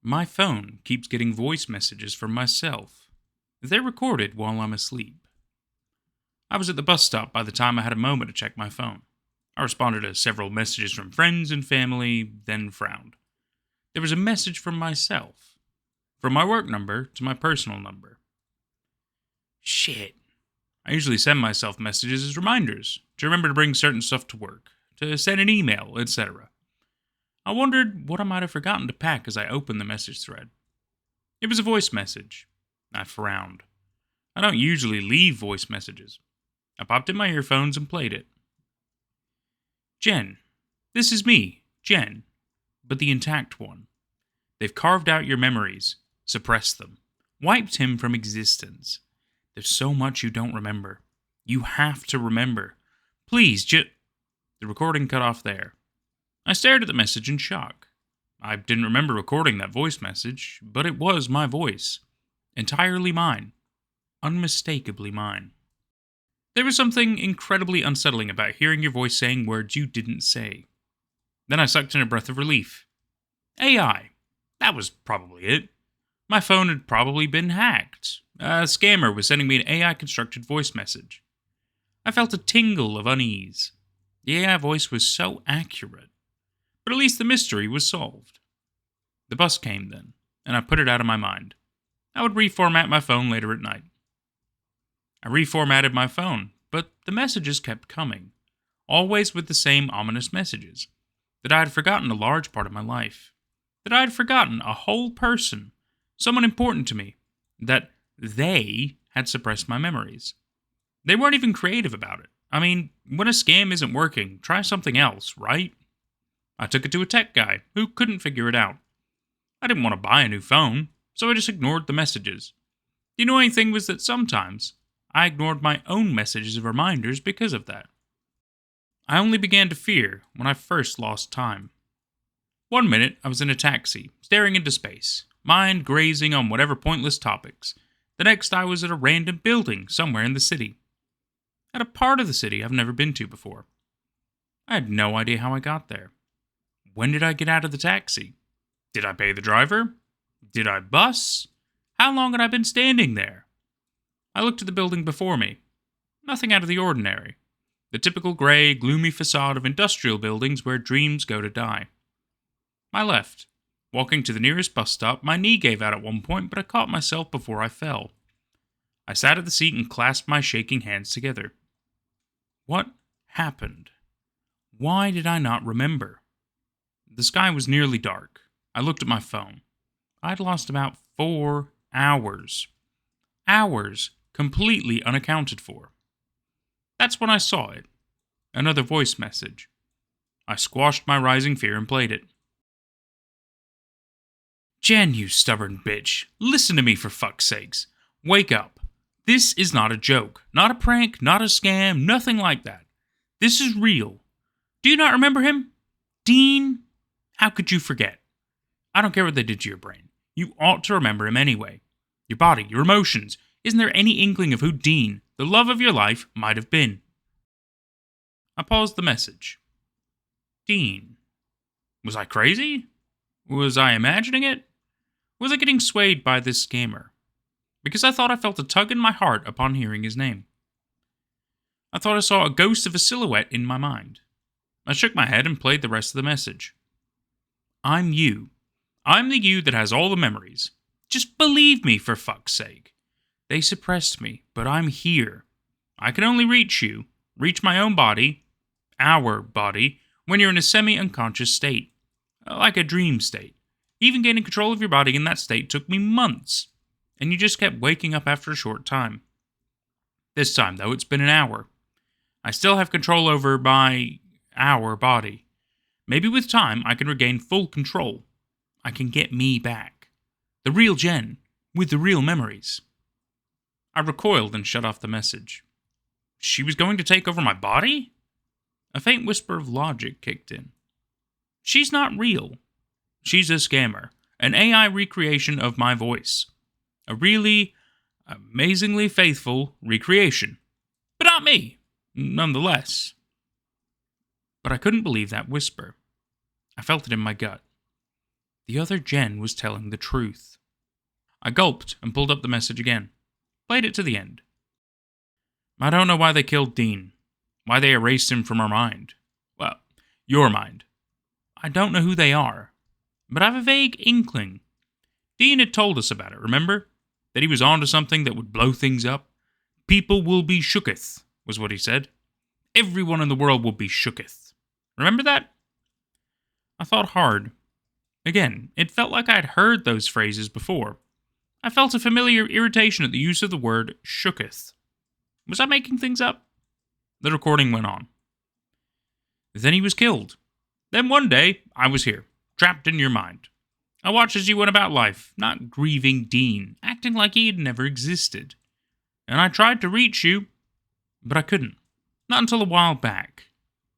My phone keeps getting voice messages from myself. They're recorded while I'm asleep. I was at the bus stop by the time I had a moment to check my phone. I responded to several messages from friends and family, then frowned. There was a message from myself. From my work number to my personal number. Shit. I usually send myself messages as reminders, to remember to bring certain stuff to work, to send an email, etc. I wondered what I might have forgotten to pack as I opened the message thread. It was a voice message. I frowned. I don't usually leave voice messages. I popped in my earphones and played it. Jen, this is me, Jen, but the intact one. They've carved out your memories, suppressed them, wiped him from existence. There's so much you don't remember. You have to remember. Please, The recording cut off there. I stared at the message in shock. I didn't remember recording that voice message, but it was my voice. Entirely mine. Unmistakably mine. There was something incredibly unsettling about hearing your voice saying words you didn't say. Then I sucked in a breath of relief. AI. That was probably it. My phone had probably been hacked. A scammer was sending me an AI-constructed voice message. I felt a tingle of unease. The AI voice was so accurate. But at least the mystery was solved. The bus came then, and I put it out of my mind. I would reformat my phone later at night. I reformatted my phone, but the messages kept coming. Always with the same ominous messages. That I had forgotten a large part of my life. That I had forgotten a whole person. Someone important to me. That they had suppressed my memories. They weren't even creative about it. I mean, when a scam isn't working, try something else, right? I took it to a tech guy who couldn't figure it out. I didn't want to buy a new phone, so I just ignored the messages. The annoying thing was that sometimes I ignored my own messages of reminders because of that. I only began to fear when I first lost time. 1 minute, I was in a taxi, staring into space, mind grazing on whatever pointless topics. The next, I was at a random building somewhere in the city. At a part of the city I've never been to before. I had no idea how I got there. When did I get out of the taxi? Did I pay the driver? Did I bus? How long had I been standing there? I looked at the building before me. Nothing out of the ordinary. The typical gray, gloomy facade of industrial buildings where dreams go to die. I left. Walking to the nearest bus stop, my knee gave out at one point, but I caught myself before I fell. I sat at the seat and clasped my shaking hands together. What happened? Why did I not remember? The sky was nearly dark. I looked at my phone. I'd lost about 4 hours. Hours completely unaccounted for. That's when I saw it. Another voice message. I squashed my rising fear and played it. Jen, you stubborn bitch. Listen to me for fuck's sakes. Wake up. This is not a joke. Not a prank, not a scam, nothing like that. This is real. Do you not remember him? Dean? How could you forget? I don't care what they did to your brain. You ought to remember him anyway. Your body, your emotions. Isn't there any inkling of who Dean, the love of your life, might have been? I paused the message. Dean. Was I crazy? Was I imagining it? Was I getting swayed by this scammer? Because I thought I felt a tug in my heart upon hearing his name. I thought I saw a ghost of a silhouette in my mind. I shook my head and played the rest of the message. I'm you. I'm the you that has all the memories. Just believe me, for fuck's sake. They suppressed me, but I'm here. I can only reach you, reach my own body, our body, when you're in a semi-unconscious state. Like a dream state. Even gaining control of your body in that state took me months. And you just kept waking up after a short time. This time, though, it's been an hour. I still have control over our body. Maybe with time, I can regain full control. I can get me back. The real Jen, with the real memories. I recoiled and shut off the message. She was going to take over my body? A faint whisper of logic kicked in. She's not real. She's a scammer. An AI recreation of my voice. A really, amazingly faithful recreation. But not me, nonetheless. But I couldn't believe that whisper. I felt it in my gut. The other Jen was telling the truth. I gulped and pulled up the message again. Played it to the end. I don't know why they killed Dean. Why they erased him from our mind. Well, your mind. I don't know who they are. But I have a vague inkling. Dean had told us about it, remember? That he was onto something that would blow things up. People will be shooketh, was what he said. Everyone in the world will be shooketh. Remember that? I thought hard. Again, it felt like I'd heard those phrases before. I felt a familiar irritation at the use of the word shooketh. Was I making things up? The recording went on. Then he was killed. Then one day, I was here, trapped in your mind. I watched as you went about life, not grieving Dean, acting like he had never existed. And I tried to reach you, but I couldn't. Not until a while back.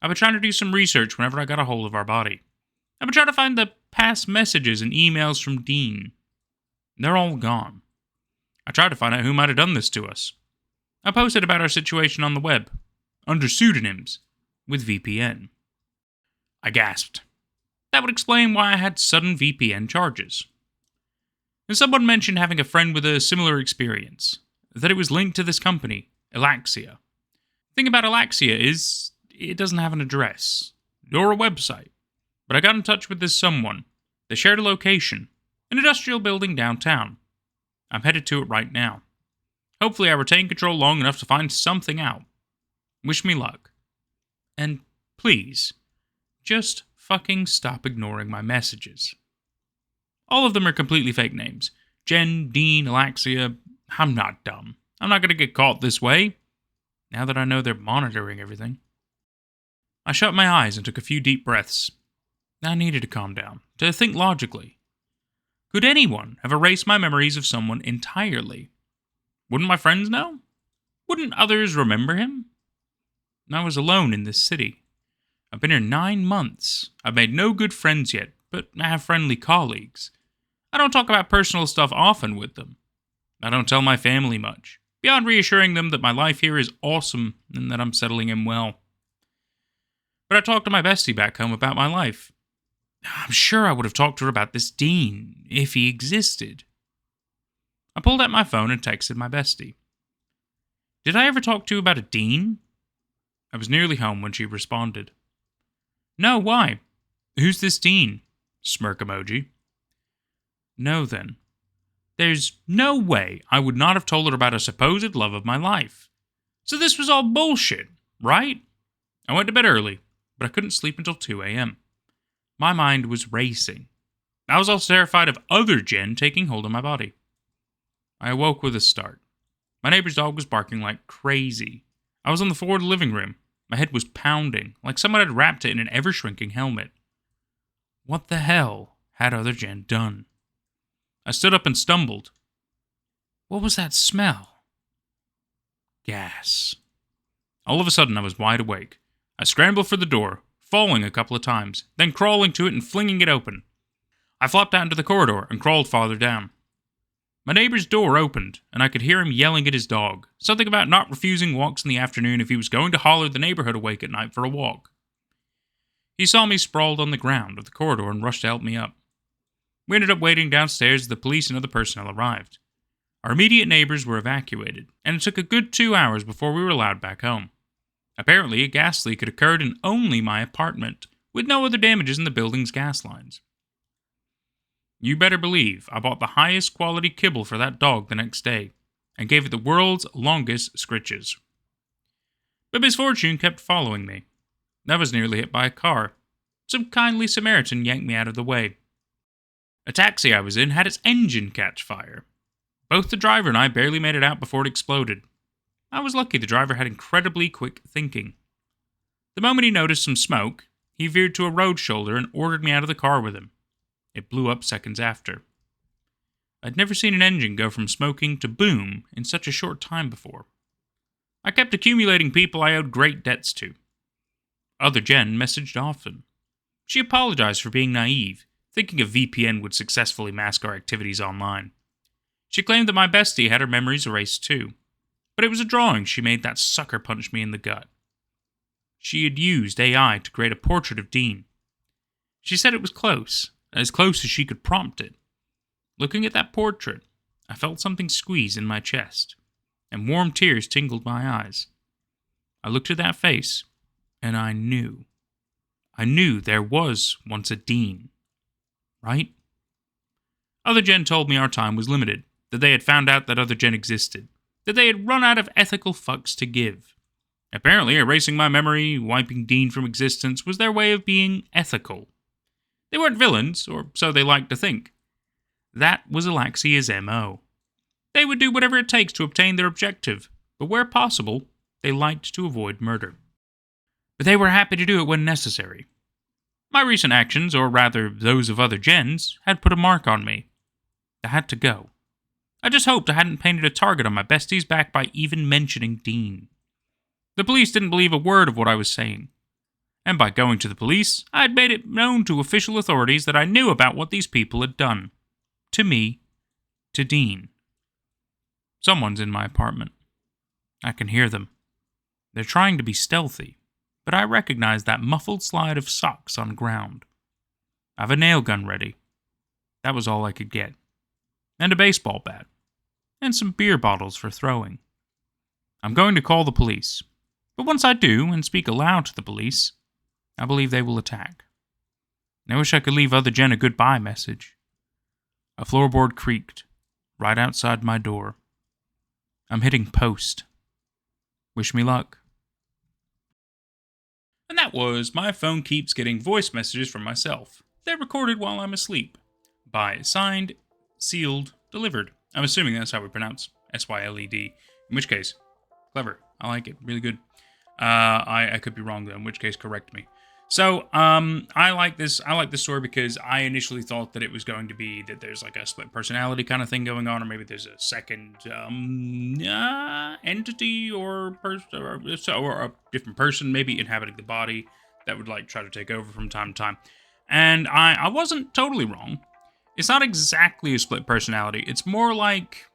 I've been trying to do some research whenever I got a hold of our body. I've been trying to find the past messages and emails from Dean. They're all gone. I tried to find out who might have done this to us. I posted about our situation on the web, under pseudonyms, with VPN. I gasped. That would explain why I had sudden VPN charges. And someone mentioned having a friend with a similar experience, that it was linked to this company, Elaxia. The thing about Elaxia is, it doesn't have an address, nor a website. But I got in touch with this someone. They shared a location, an industrial building downtown. I'm headed to it right now. Hopefully I retain control long enough to find something out. Wish me luck. And please, just fucking stop ignoring my messages. All of them are completely fake names. Jen, Dean, Elaxia. I'm not dumb. I'm not going to get caught this way. Now that I know they're monitoring everything. I shut my eyes and took a few deep breaths. I needed to calm down, to think logically. Could anyone have erased my memories of someone entirely? Wouldn't my friends know? Wouldn't others remember him? I was alone in this city. I've been here 9 months. I've made no good friends yet, but I have friendly colleagues. I don't talk about personal stuff often with them. I don't tell my family much, beyond reassuring them that my life here is awesome and that I'm settling in well. But I talked to my bestie back home about my life. I'm sure I would have talked to her about this Dean, if he existed. I pulled out my phone and texted my bestie. Did I ever talk to you about a Dean? I was nearly home when she responded. No, why? Who's this Dean? Smirk emoji. No, then. There's no way I would not have told her about a supposed love of my life. So this was all bullshit, right? I went to bed early, but I couldn't sleep until 2 a.m. My mind was racing. I was also terrified of other Jen taking hold of my body. I awoke with a start. My neighbor's dog was barking like crazy. I was on the floor of the living room. My head was pounding, like someone had wrapped it in an ever-shrinking helmet. What the hell had other Jen done? I stood up and stumbled. What was that smell? Gas. All of a sudden, I was wide awake. I scrambled for the door, falling a couple of times, then crawling to it and flinging it open. I flopped out into the corridor and crawled farther down. My neighbor's door opened, and I could hear him yelling at his dog, something about not refusing walks in the afternoon if he was going to holler the neighborhood awake at night for a walk. He saw me sprawled on the ground of the corridor and rushed to help me up. We ended up waiting downstairs as the police and other personnel arrived. Our immediate neighbors were evacuated, and it took a good 2 hours before we were allowed back home. Apparently, a gas leak had occurred in only my apartment, with no other damages in the building's gas lines. You better believe I bought the highest quality kibble for that dog the next day, and gave it the world's longest scritches. But misfortune kept following me. I was nearly hit by a car. Some kindly Samaritan yanked me out of the way. A taxi I was in had its engine catch fire. Both the driver and I barely made it out before it exploded. I was lucky the driver had incredibly quick thinking. The moment he noticed some smoke, he veered to a road shoulder and ordered me out of the car with him. It blew up seconds after. I'd never seen an engine go from smoking to boom in such a short time before. I kept accumulating people I owed great debts to. Other Jen messaged often. She apologized for being naive, thinking a VPN would successfully mask our activities online. She claimed that my bestie had her memories erased too, but it was a drawing she made that sucker punch me in the gut. She had used AI to create a portrait of Dean. She said it was close, as close as she could prompt it. Looking at that portrait, I felt something squeeze in my chest, and warm tears tingled my eyes. I looked at that face, and I knew. I knew there was once a Dean. Right? Other Jen told me our time was limited, that they had found out that other Jen existed, that they had run out of ethical fucks to give. Apparently, erasing my memory, wiping Dean from existence, was their way of being ethical. They weren't villains, or so they liked to think. That was Alaxia's M.O. They would do whatever it takes to obtain their objective, but where possible, they liked to avoid murder. But they were happy to do it when necessary. My recent actions, or rather those of other Jens, had put a mark on me. I had to go. I just hoped I hadn't painted a target on my bestie's back by even mentioning Dean. The police didn't believe a word of what I was saying. And by going to the police, I had made it known to official authorities that I knew about what these people had done. To me, to Dean. Someone's in my apartment. I can hear them. They're trying to be stealthy, but I recognize that muffled slide of socks on ground. I have a nail gun ready. That was all I could get. And a baseball bat. And some beer bottles for throwing. I'm going to call the police. But once I do, and speak aloud to the police, I believe they will attack. I wish I could leave other Jen a goodbye message. A floorboard creaked, right outside my door. I'm hitting post. Wish me luck. And that was My Phone Keeps Getting Voice Messages from Myself. They're recorded while I'm asleep. By SignedSyledDelivered. I'm assuming that's how we pronounce SYLED. In which case, clever. I like it. Really good. I could be wrong though, in which case correct me. So, I like this story because I initially thought that it was going to be that there's like a split personality kind of thing going on, or maybe there's a second entity or a different person maybe inhabiting the body that would like try to take over from time to time. And I wasn't totally wrong. It's not exactly a split personality. It's more like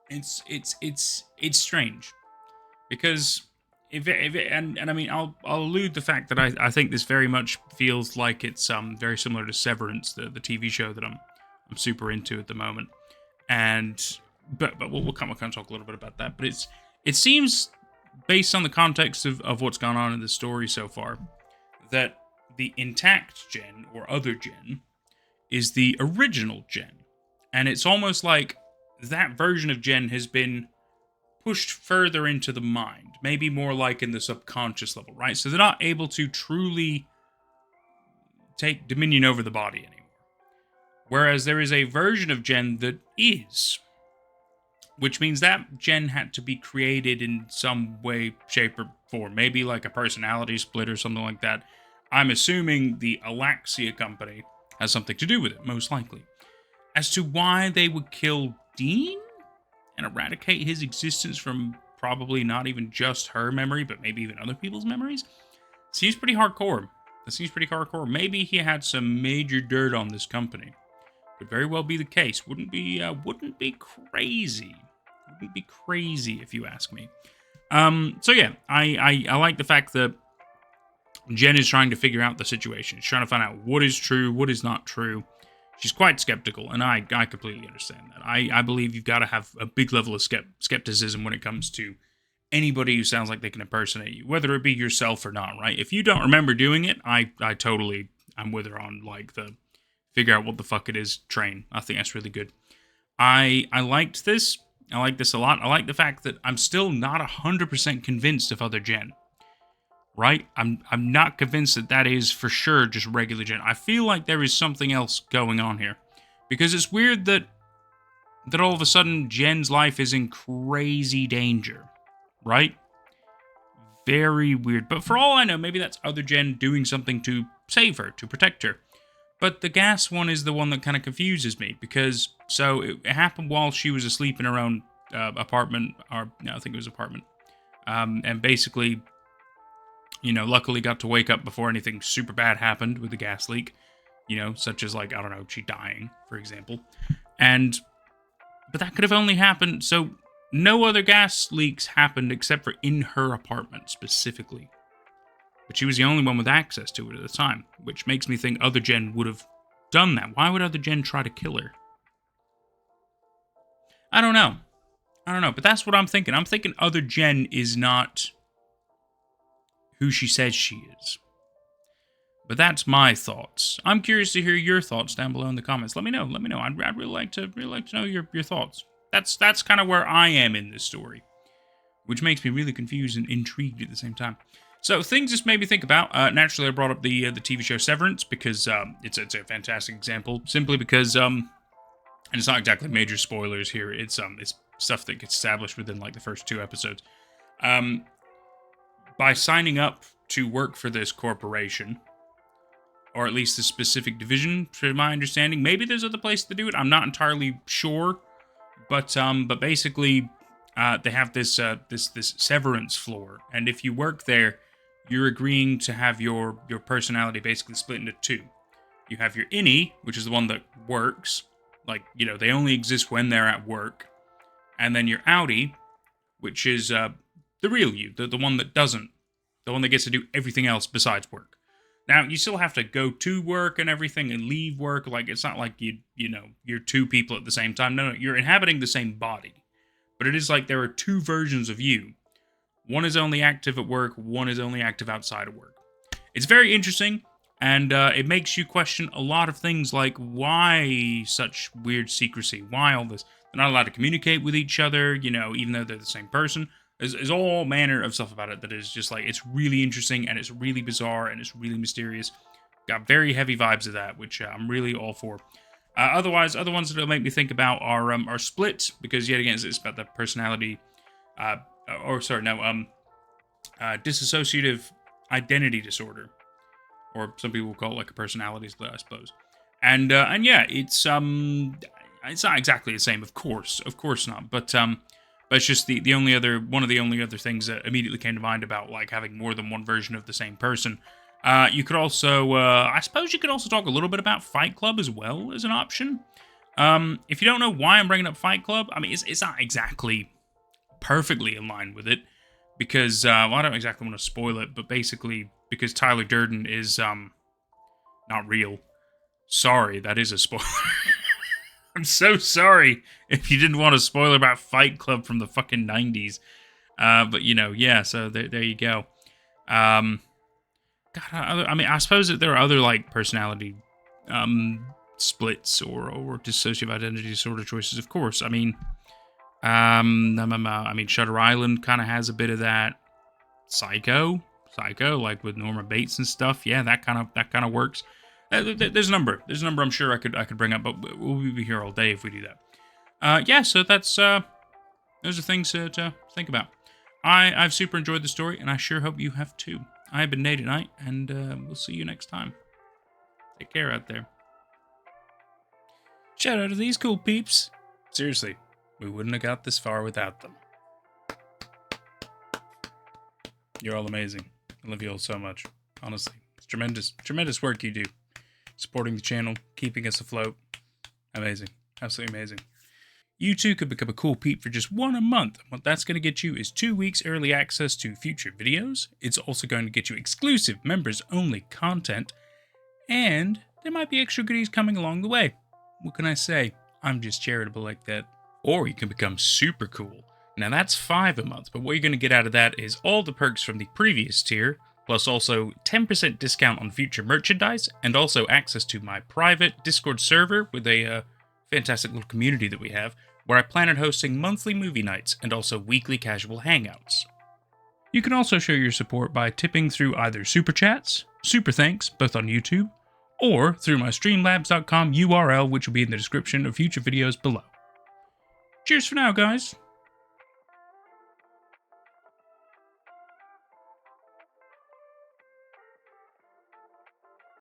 it's strange because. And I mean, I'll allude the fact that I think this very much feels like it's very similar to Severance, the TV show that I'm super into at the moment, but we'll kind of talk a little bit about that. But it seems based on the context of what's gone on in the story so far that the intact Jen or other Jen is the original Jen, and it's almost like that version of Jen has been pushed further into the mind, maybe more like in the subconscious level, right? So they're not able to truly take dominion over the body anymore. Whereas there is a version of Jen that is, which means that Jen had to be created in some way, shape, or form, maybe like a personality split or something like that. I'm assuming the Alaxia company has something to do with it, most likely. As to why they would kill Dean and eradicate his existence from probably not even just her memory, but maybe even other people's memories, seems pretty hardcore. That seems pretty hardcore. Maybe he had some major dirt on this company. Could very well be the case. Wouldn't be crazy. Wouldn't be crazy if you ask me. So yeah, I like the fact that Jen is trying to figure out the situation. She's trying to find out what is true, what is not true. She's quite skeptical, and I completely understand that. I believe you've got to have a big level of skepticism when it comes to anybody who sounds like they can impersonate you, whether it be yourself or not, right? If you don't remember doing it, I'm with her on, like, the figure out what the fuck it is train. I think that's really good. I liked this. I like this a lot. I like the fact that I'm still not 100% convinced of other Jen. Right? I'm not convinced that is for sure just regular Jen. I feel like there is something else going on here. Because it's weird that all of a sudden Jen's life is in crazy danger. Right? Very weird. But for all I know, maybe that's other Jen doing something to save her, to protect her. But the gas one is the one that kind of confuses me. Because, so it happened while she was asleep in her own apartment. Or, no, I think it was apartment. And basically, you know, luckily got to wake up before anything super bad happened with the gas leak. You know, such as, like, I don't know, she dying, for example. But that could have only happened, so no other gas leaks happened except for in her apartment, specifically. But she was the only one with access to it at the time, which makes me think other Jen would have done that? Why would other Jen try to kill her? I don't know, but that's what I'm thinking. I'm thinking other Jen is not who she says she is. But that's my thoughts. I'm curious to hear your thoughts down below in the comments. Let me know. I'd really like to know your thoughts. That's kind of where I am in this story, which makes me really confused and intrigued at the same time. So things this made me think about. Naturally, I brought up the TV show Severance because it's a fantastic example. Simply because and it's not exactly major spoilers here. It's stuff that gets established within like the first 2 episodes. By signing up to work for this corporation, or at least a specific division, to my understanding. Maybe there's other places to do it. I'm not entirely sure, but basically, they have this severance floor, and if you work there, you're agreeing to have your personality basically split into 2. You have your innie, which is the one that works, like they only exist when they're at work, and then your outie, which is the real you, the one that doesn't, the one that gets to do everything else besides work. Now, you still have to go to work and everything and leave work. Like, it's not like you're 2 people at the same time. No, you're inhabiting the same body. But it is like there are 2 versions of you. One is only active at work, one is only active outside of work. It's very interesting, and it makes you question a lot of things like why such weird secrecy? Why all this? They're not allowed to communicate with each other, even though they're the same person. There's all manner of stuff about it that is just like, it's really interesting, and it's really bizarre, and it's really mysterious. Got very heavy vibes of that, which I'm really all for. Otherwise, other ones that'll make me think about are Split, because yet again, it's about the personality, dissociative identity disorder, or some people call it like a personality split, I suppose. And yeah, it's not exactly the same, of course not, but it's just one of the only other things that immediately came to mind about like having more than one version of the same person. You could also, I suppose you could also talk a little bit about Fight Club as well as an option. If you don't know why I'm bringing up Fight Club, I mean, it's not exactly perfectly in line with it, because, well, I don't exactly want to spoil it, but basically, because Tyler Durden is, not real. Sorry, that is a spoiler. I'm so sorry if you didn't want a spoiler about Fight Club from the fucking 90s. But, yeah, so there you go. God, I mean, I suppose that there are other, like, personality splits or dissociative identity disorder choices, of course. I mean, Shutter Island kind of has a bit of that. Psycho, like with Norma Bates and stuff. Yeah, that kind of works. There's a number. I'm sure I could bring up, but we'll be here all day if we do that. Yeah, so that's those are things to think about. I've super enjoyed the story, and I sure hope you have too. I've been Nate at Night, and we'll see you next time. Take care out there. Shout out to these cool peeps. Seriously, we wouldn't have got this far without them. You're all amazing. I love you all so much. Honestly, it's tremendous work you do. Supporting the channel, keeping us afloat. Amazing. Absolutely amazing. You too could become a cool peep for just $1 a month. What that's going to get you is 2 weeks early access to future videos. It's also going to get you exclusive members-only content. And there might be extra goodies coming along the way. What can I say? I'm just charitable like that. Or you can become super cool. Now that's $5 a month, but what you're going to get out of that is all the perks from the previous tier, plus also 10% discount on future merchandise, and also access to my private Discord server with a fantastic little community that we have, where I plan on hosting monthly movie nights and also weekly casual hangouts. You can also show your support by tipping through either Super Chats, Super Thanks, both on YouTube, or through my Streamlabs.com URL, which will be in the description of future videos below. Cheers for now, guys!